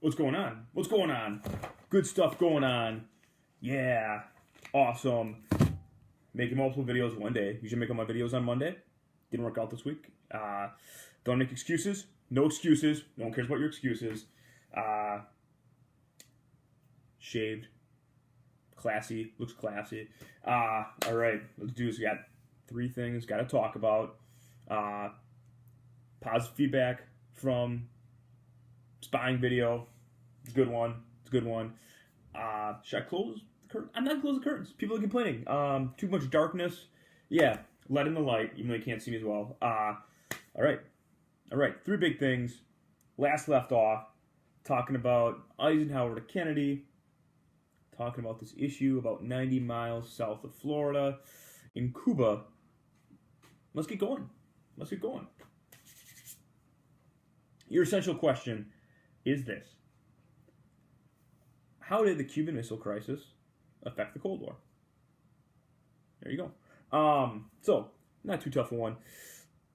What's going on? What's going on? Good stuff going on. Yeah. Awesome. Making multiple videos one day. Usually make all my videos on Monday. Didn't work out this week. Don't make excuses. No excuses. No one cares about your excuses. Shaved. Classy. Looks classy. Alright. Let's do this. We got 3 things. Got to talk about. Positive feedback from spying video. It's a good one. Should I close the curtains? I'm not going to close the curtains. People are complaining. Too much darkness. Yeah, let in the light, even though you can't see me as well. All right. 3 big things. Last left off, talking about Eisenhower to Kennedy, talking about this issue about 90 miles south of Florida in Cuba. Let's get going. Your essential question is this. How did the Cuban Missile Crisis affect the Cold War? There you go. So, not too tough a one.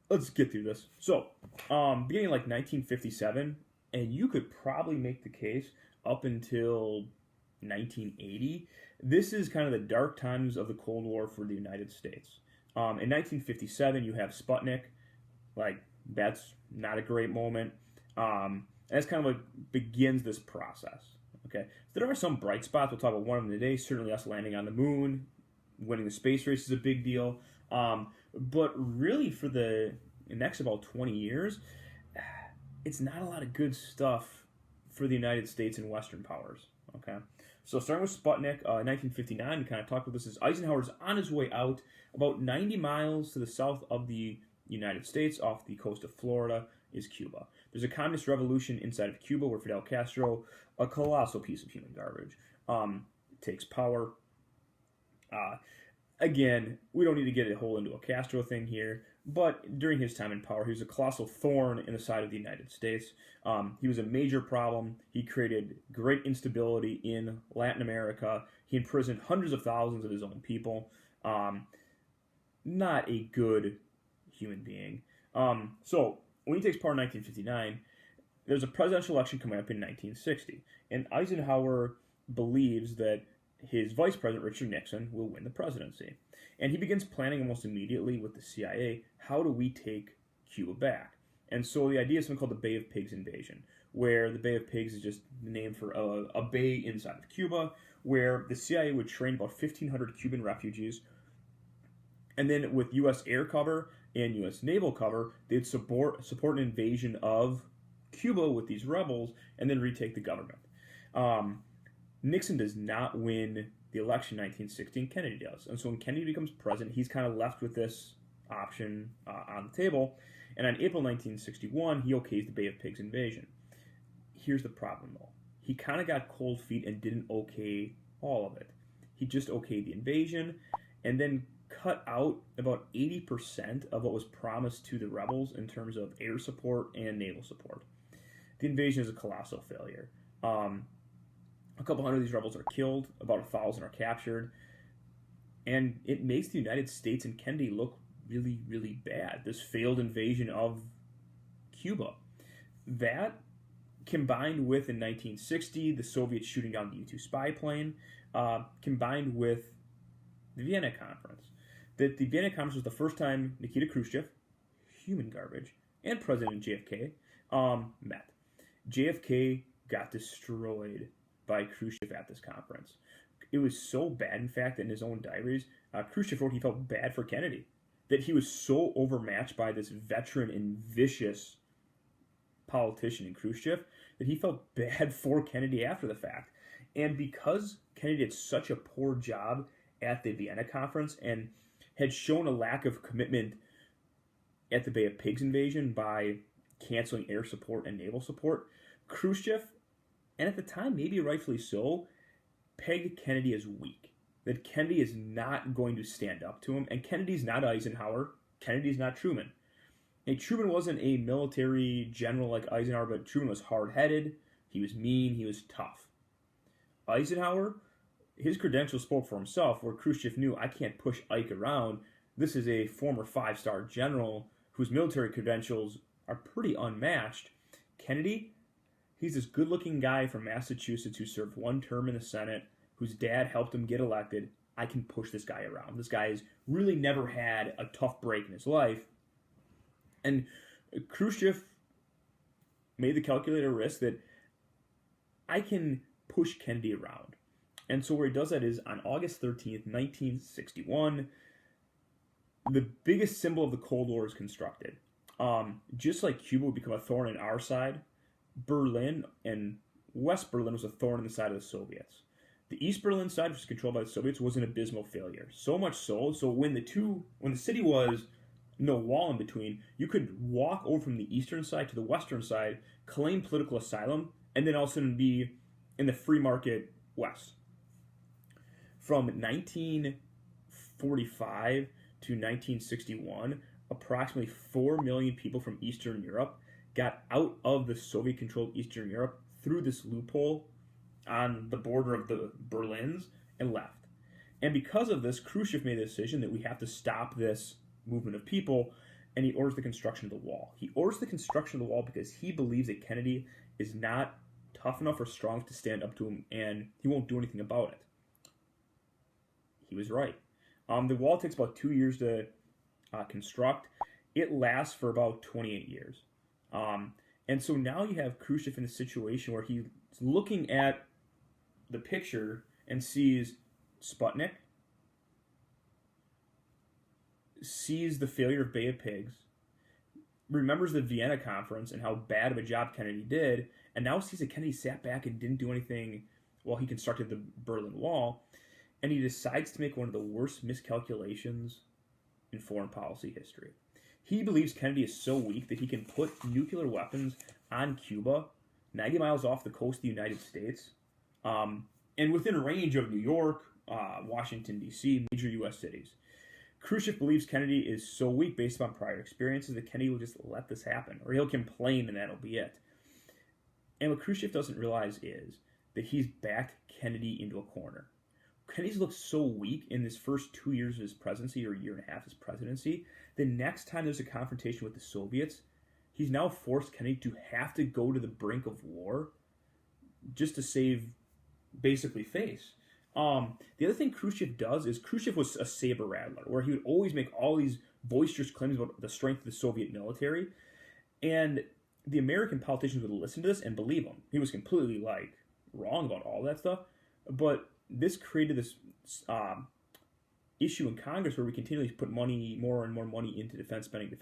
Let's get through this. So, beginning like 1957, and you could probably make the case up until 1980, this is kind of the dark times of the Cold War for the United States. In 1957, you have Sputnik. Like, that's not a great moment. And that's kind of what begins this process. Okay, there are some bright spots. We'll talk about one of them today. Certainly us landing on the moon, winning the space race is a big deal. But really for the next about 20 years, it's not a lot of good stuff for the United States and Western powers. Okay, so starting with Sputnik, 1959, we kind of talked about this, is Eisenhower's on his way out about 90 miles to the south of the United States, off the coast of Florida, is Cuba. There's a communist revolution inside of Cuba where Fidel Castro, a colossal piece of human garbage, takes power. Again, we don't need to get a whole into a Castro thing here, but during his time in power, he was a colossal thorn in the side of the United States. He was a major problem. He created great instability in Latin America. He imprisoned hundreds of thousands of his own people. Not a good human being. So, when he takes power in 1959, there's a presidential election coming up in 1960, and Eisenhower believes that his vice president, Richard Nixon, will win the presidency. And he begins planning almost immediately with the CIA, how do we take Cuba back? And so the idea is something called the Bay of Pigs invasion, where the Bay of Pigs is just the name for a bay inside of Cuba, where the CIA would train about 1,500 Cuban refugees, and then with U.S. air cover and U.S. naval cover, they'd support an invasion of Cuba with these rebels and then retake the government. Nixon does not win the election in 1960, and Kennedy does. And so when Kennedy becomes president, he's kind of left with this option on the table. And on April 1961, he okays the Bay of Pigs invasion. Here's the problem, though. He kind of got cold feet and didn't okay all of it. He just okayed the invasion and then cut out about 80% of what was promised to the rebels in terms of air support and naval support. The invasion is a colossal failure. A couple hundred of these rebels are killed, about 1,000 are captured, and it makes the United States and Kennedy look really, really bad. This failed invasion of Cuba. That, combined with, in 1960, the Soviets shooting down the U-2 spy plane, combined with the Vienna Conference. That the Vienna Conference was the first time Nikita Khrushchev, human garbage, and President JFK met. JFK got destroyed by Khrushchev at this conference. It was so bad, in fact, that in his own diaries, Khrushchev wrote he felt bad for Kennedy, that he was so overmatched by this veteran and vicious politician in Khrushchev that he felt bad for Kennedy after the fact. And because Kennedy did such a poor job at the Vienna Conference and had shown a lack of commitment at the Bay of Pigs invasion by canceling air support and naval support, Khrushchev, and at the time, maybe rightfully so, pegged Kennedy as weak. That Kennedy is not going to stand up to him, and Kennedy's not Eisenhower, Kennedy's not Truman. And Truman wasn't a military general like Eisenhower, but Truman was hard-headed, he was mean, he was tough. Eisenhower, his credentials spoke for himself, where Khrushchev knew, I can't push Ike around. This is a former 5-star general whose military credentials are pretty unmatched. Kennedy, He's this good-looking guy from Massachusetts who served one term in the Senate, whose dad helped him get elected. I can push this guy around. This guy has really never had a tough break in his life. And Khrushchev made the calculated risk that I can push Kennedy around. And so where he does that is on August 13th, 1961, the biggest symbol of the Cold War is constructed. Just like Cuba would become a thorn in our side, Berlin and West Berlin was a thorn in the side of the Soviets. The East Berlin side, which was controlled by the Soviets, was an abysmal failure. So much so when the city was no wall in between, you could walk over from the eastern side to the western side, claim political asylum, and then all of a sudden be in the free market West. From 1945 to 1961, approximately 4 million people from Eastern Europe got out of the Soviet-controlled Eastern Europe through this loophole on the border of the Berlins and left. And because of this, Khrushchev made the decision that we have to stop this movement of people, and he orders the construction of the wall. He orders the construction of the wall because he believes that Kennedy is not tough enough or strong enough to stand up to him, and he won't do anything about it. He was right. The wall takes about 2 years to construct. It lasts for about 28 years. And so now you have Khrushchev in a situation where he's looking at the picture and sees Sputnik, sees the failure of Bay of Pigs, remembers the Vienna conference and how bad of a job Kennedy did, and now sees that Kennedy sat back and didn't do anything while he constructed the Berlin Wall, and he decides to make one of the worst miscalculations in foreign policy history. He believes Kennedy is so weak that he can put nuclear weapons on Cuba, 90 miles off the coast of the United States, and within range of New York, Washington, D.C., major U.S. cities. Khrushchev believes Kennedy is so weak based upon prior experiences that Kennedy will just let this happen, or he'll complain and that'll be it. And what Khrushchev doesn't realize is that he's backed Kennedy into a corner. Kennedy's looked so weak in this first 2 years of his presidency, or a year and a half of his presidency, the next time there's a confrontation with the Soviets, he's now forced Kennedy to have to go to the brink of war just to save, basically, face. The other thing Khrushchev does is Khrushchev was a saber rattler, where he would always make all these boisterous claims about the strength of the Soviet military, and the American politicians would listen to this and believe him. He was completely, wrong about all that stuff, but this created this issue in Congress where we continually put more and more money into defense spending.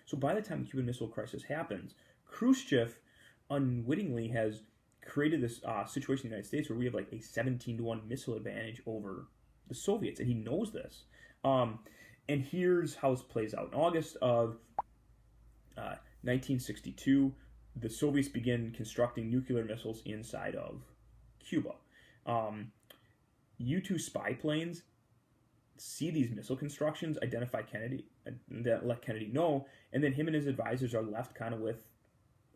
So by the time the Cuban Missile Crisis happens, Khrushchev unwittingly has created this situation in the United States where we have a 17-1 missile advantage over the Soviets, and he knows this. And here's how this plays out. In August of 1962, the Soviets begin constructing nuclear missiles inside of Cuba. U-2 spy planes see these missile constructions, identify Kennedy, let Kennedy know, and then him and his advisors are left kind of with,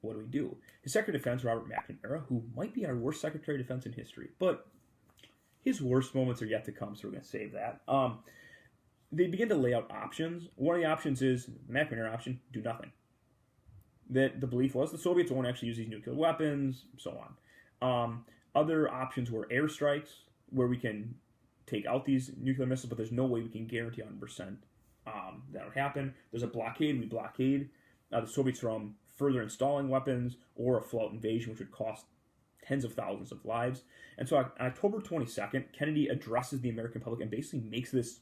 what do we do? His Secretary of Defense, Robert McNamara, who might be our worst Secretary of Defense in history, but his worst moments are yet to come, so we're going to save that. They begin to lay out options. One of the options is, the McNamara option, do nothing. That the belief was the Soviets won't actually use these nuclear weapons, so on. Other options were airstrikes, where we can take out these nuclear missiles, but there's no way we can guarantee 100% that would happen. There's a blockade. We blockade the Soviets from further installing weapons or a full-out invasion, which would cost tens of thousands of lives. And so on October 22nd, Kennedy addresses the American public and basically makes this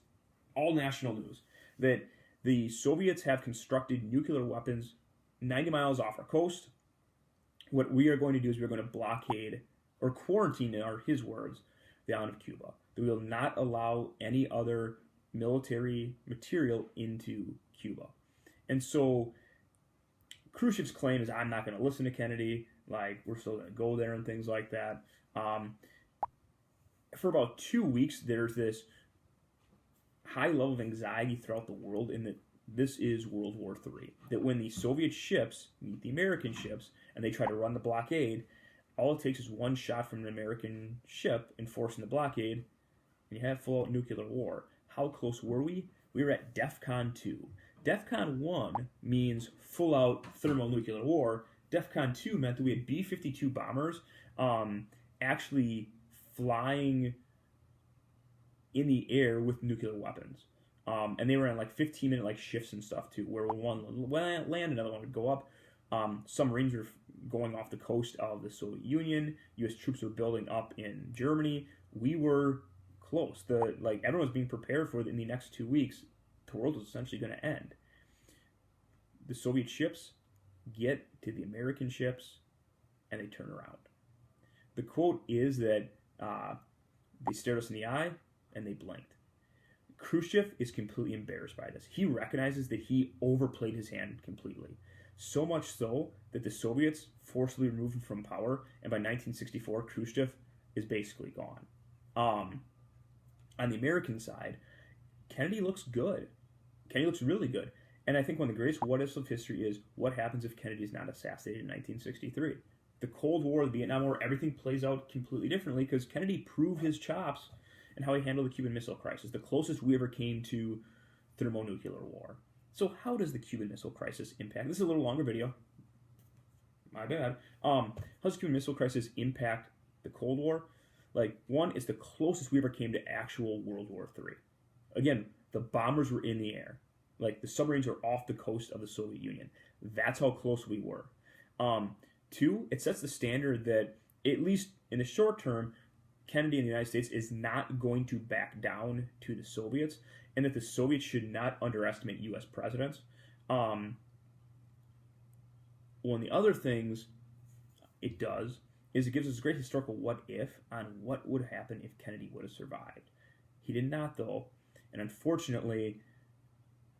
all national news, that the Soviets have constructed nuclear weapons 90 miles off our coast. What we are going to do is we're going to blockade or quarantine, are his words, the island of Cuba. That we will not allow any other military material into Cuba. And so Khrushchev's claim is, I'm not going to listen to Kennedy, we're still going to go there and things like that. For about 2 weeks, there's this high level of anxiety throughout the world in that this is World War III. That when the Soviet ships meet the American ships and they try to run the blockade, all it takes is one shot from an American ship enforcing the blockade, and you have full-out nuclear war. How close were we? We were at DEFCON 2. DEFCON 1 means full-out thermonuclear war. DEFCON 2 meant that we had B-52 bombers actually flying in the air with nuclear weapons. And they were on like 15-minute like shifts and stuff too, where one would land, another one would go up. Submarines were going off the coast of the Soviet Union. U.S. troops were building up in Germany. We were close. Everyone was being prepared for it. In the next 2 weeks, the world was essentially going to end. The Soviet ships get to the American ships, and they turn around. The quote is that they stared us in the eye and they blinked. Khrushchev is completely embarrassed by this. He recognizes that he overplayed his hand completely. So much so that the Soviets forcibly removed him from power, and by 1964, Khrushchev is basically gone. On the American side, Kennedy looks good. Kennedy looks really good. And I think one of the greatest what-ifs of history is what happens if Kennedy is not assassinated in 1963. The Cold War, the Vietnam War, everything plays out completely differently because Kennedy proved his chops and how he handled the Cuban Missile Crisis, the closest we ever came to thermonuclear war. So how does the Cuban Missile Crisis impact? This is a little longer video. My bad. How does the Cuban Missile Crisis impact the Cold War? One, it's the closest we ever came to actual World War III. Again, the bombers were in the air. The submarines were off the coast of the Soviet Union. That's how close we were. Two, it sets the standard that, at least in the short term, Kennedy in the United States is not going to back down to the Soviets, and that the Soviets should not underestimate U.S. presidents. One of the other things it does is it gives us a great historical what-if on what would happen if Kennedy would have survived. He did not, though, and unfortunately,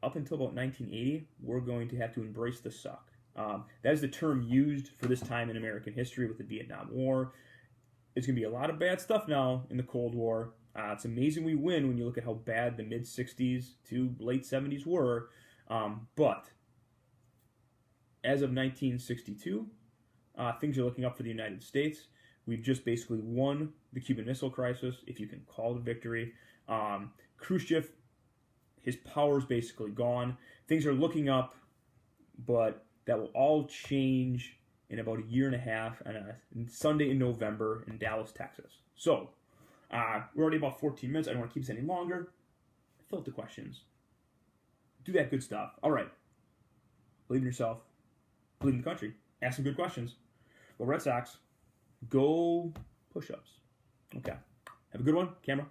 up until about 1980, we're going to have to embrace the suck. That is the term used for this time in American history with the Vietnam War. There's going to be a lot of bad stuff now in the Cold War. It's amazing we win when you look at how bad the mid-60s to late 70s were. But as of 1962, things are looking up for the United States. We've just basically won the Cuban Missile Crisis, if you can call it a victory. Khrushchev, his power is basically gone. Things are looking up, but that will all change in about a year and a half on a Sunday in November in Dallas, Texas. So, we're already about 14 minutes. I don't want to keep this any longer. Fill out the questions. Do that good stuff. All right. Believe in yourself. Believe in the country. Ask some good questions. Go Red Sox. Go push-ups. Okay. Have a good one. Camera.